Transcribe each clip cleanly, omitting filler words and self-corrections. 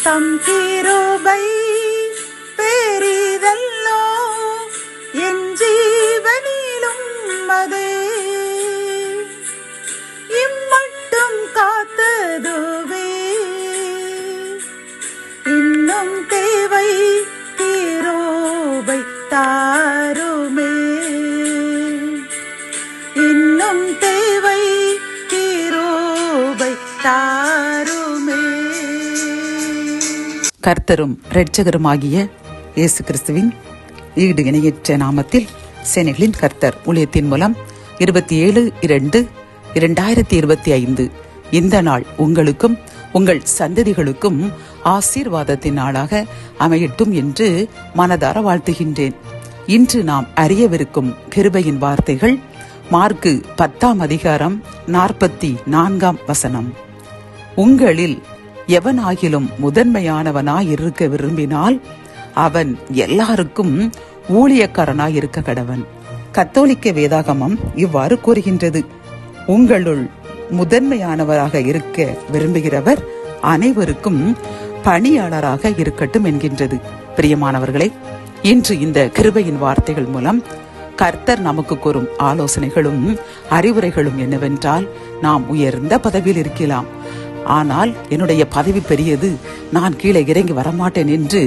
தம் கிருபை பெரிதல்லோ என் ஜீவனிலும் அதே இம்மட்டும் காத்ததுவே இன்னும் தேவை கிருபை தாருமே இன்னும் தேவை கிருபை தாருமே. கர்த்தரும் இரட்சகருமாகிய இயேசு கிறிஸ்துவின் ஈடு இணையற்ற நாமத்தில் சேனைகளின் கர்த்தர் ஊழியத்தின் மூலம் 27/2/2025 இந்த நாள் உங்களுக்கும் உங்கள் சந்ததிகளுக்கும் ஆசீர்வாதத்தின் நாளாக அமையட்டும் என்று மனதார வாழ்த்துகின்றேன். இன்று நாம் அறியவிருக்கும் கிருபையின் வார்த்தைகள் மார்க்கு 10:44. உங்களில் எவனாகிலும் முதன்மையானவனாயிருக்க விரும்பினால் அவன் எல்லாருக்கும் ஊழியக்காரனாயிருக்க கடவன். கத்தோலிக்க வேதாகமம் இவ்வாறு கூறுகின்றது. உங்களுள் முதன்மையானவராக இருக்க விரும்புகிறவர் அனைவருக்கும் பணியாளராக இருக்கட்டும் என்கின்றது. பிரியமானவர்களே, இன்று இந்த கிருபையின் வார்த்தைகள் மூலம் கர்த்தர் நமக்கு கூறும் ஆலோசனைகளும் அறிவுரைகளும் என்னவென்றால், நாம் உயர்ந்த பதவியில் இருக்கலாம், ஆனால் என்னுடைய பதவி பெரியது, நான் கீழே இறங்கி வரமாட்டேன் என்று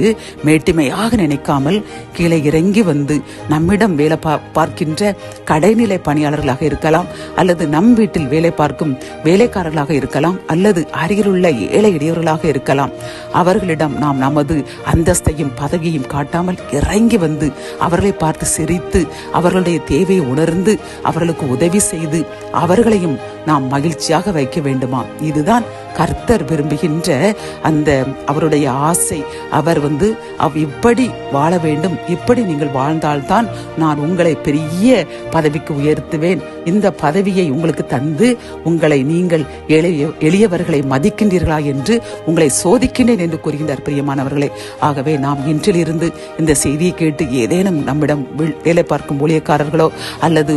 மேட்டிமையாக நினைக்காமல் கீழே இறங்கி வந்து நம்மிடம் வேலை பார்க்கின்ற கடைநிலை பணியாளர்களாக இருக்கலாம், அல்லது நம் வீட்டில் வேலை பார்க்கும் வேலைக்காரர்களாக இருக்கலாம், அல்லது அருகிலுள்ள ஏழை எளியவர்களாக இருக்கலாம். அவர்களிடம் நாம் நமது அந்தஸ்தையும் பதவியையும் காட்டாமல் இறங்கி வந்து அவர்களை பார்த்து சிரித்து அவர்களுடைய தேவையை உணர்ந்து அவர்களுக்கு உதவி செய்து அவர்களையும் நாம் மகிழ்ச்சியாக வைக்க வேண்டுமா? இதுதான் கர்த்தர் விரும்புகின்ற அந்த அவருடைய ஆசை. அவர் இப்படி வாழ வேண்டும், இப்படி நீங்கள் வாழ்ந்தால்தான் நான் உங்களை பெரிய பதவிக்கு உயர்த்துவேன், இந்த பதவியை உங்களுக்கு தந்து உங்களை நீங்கள் எளியவர்களை மதிக்கின்றீர்களா என்று உங்களை சோதிக்கின்றேன் என்று கூறுகின்றார். பிரியமானவர்களே, ஆகவே நாம் இன்றிலிருந்து இந்த செய்தியை கேட்டு ஏதேனும் நம்மிடம் வேலை பார்க்கும் ஊழியக்காரர்களோ அல்லது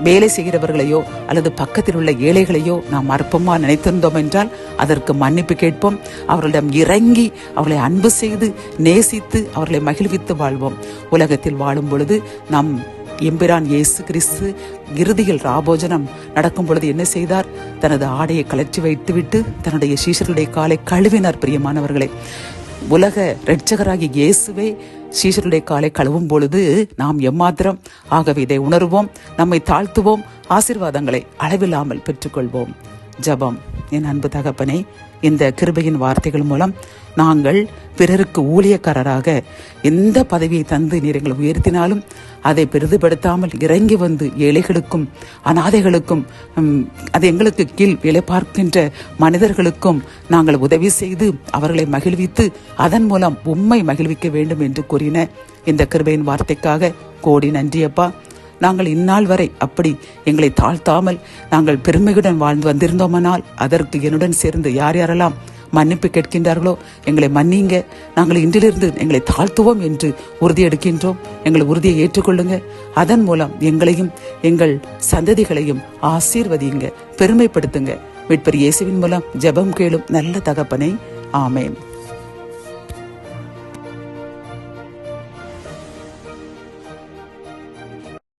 வேலை செய்கிறவர்களையோ அல்லது பக்கத்தில் உள்ள ஏழைகளையோ நாம் அற்பமா நினைத்திருந்தோம் என்றால் அதற்கு மன்னிப்பு கேட்போம். அவர்களிடம் இறங்கி அவர்களை அன்பு செய்து நேசித்து அவர்களை மகிழ்வித்து வாழ்வோம். உலகத்தில் வாழும் பொழுது நம் எம்பிரான் இயேசு கிறிஸ்து இறுதியில் ராபோஜனம் நடக்கும் பொழுது என்ன செய்தார்? தனது ஆடையை கலற்றி வைத்துவிட்டு தன்னுடைய சீஷர்களுடைய காலை கழுவினார். பிரியமானவர்களே, உலக இரட்சகராகிய இயேசுவே சீஷருடைய காலை கழுவும் பொழுது நாம் எம்மாத்திரம்? ஆகவே இதை உணர்வோம், நம்மை தாழ்த்துவோம், ஆசீர்வாதங்களை அளவில்லாமல் பெற்றுக்கொள்வோம். ஜெபம். என் அன்பு தகப்பனே, இந்த கிருபையின் வார்த்தைகள் மூலம் நாங்கள் பிறருக்கு ஊழியக்காரராக எந்த பதவியை தந்து நீர் எங்களை உயர்த்தினாலும் அதை பெரிதுபடுத்தாமல் இறங்கி வந்து ஏழைகளுக்கும் அநாதைகளுக்கும் அது எங்களுக்கு கீழ் வேலை பார்க்கின்ற மனிதர்களுக்கும் நாங்கள் உதவி செய்து அவர்களை மகிழ்வித்து அதன் மூலம் உம்மை மகிழ்விக்க வேண்டும் என்று கூறின இந்த கிருபையின் வார்த்தைக்காக கோடி நன்றியப்பா. நாங்கள் இந்நாள் வரை அப்படி எங்களை தாழ்த்தாமல் நாங்கள் பெருமையுடன் வாழ்ந்து வந்திருந்தோமானால் அதற்கு என்னுடன் சேர்ந்து யார் யாரெல்லாம் மன்னிப்பு கேட்கின்றார்களோ எங்களை மன்னிங்க, நாங்கள் இன்றிலிருந்து எங்களை தாழ்த்துவோம் என்று உறுதி எடுக்கின்றோம். எங்கள் உறுதியை ஏற்றுக்கொள்ளுங்க. அதன் மூலம் எங்களையும் எங்கள் சந்ததிகளையும் ஆசீர்வதியுங்க, பெருமைப்படுத்துங்க. மீட்பர் இயேசுவின் மூலம் ஜெபம் கேளும் நல்ல தகப்பனே, ஆமென்.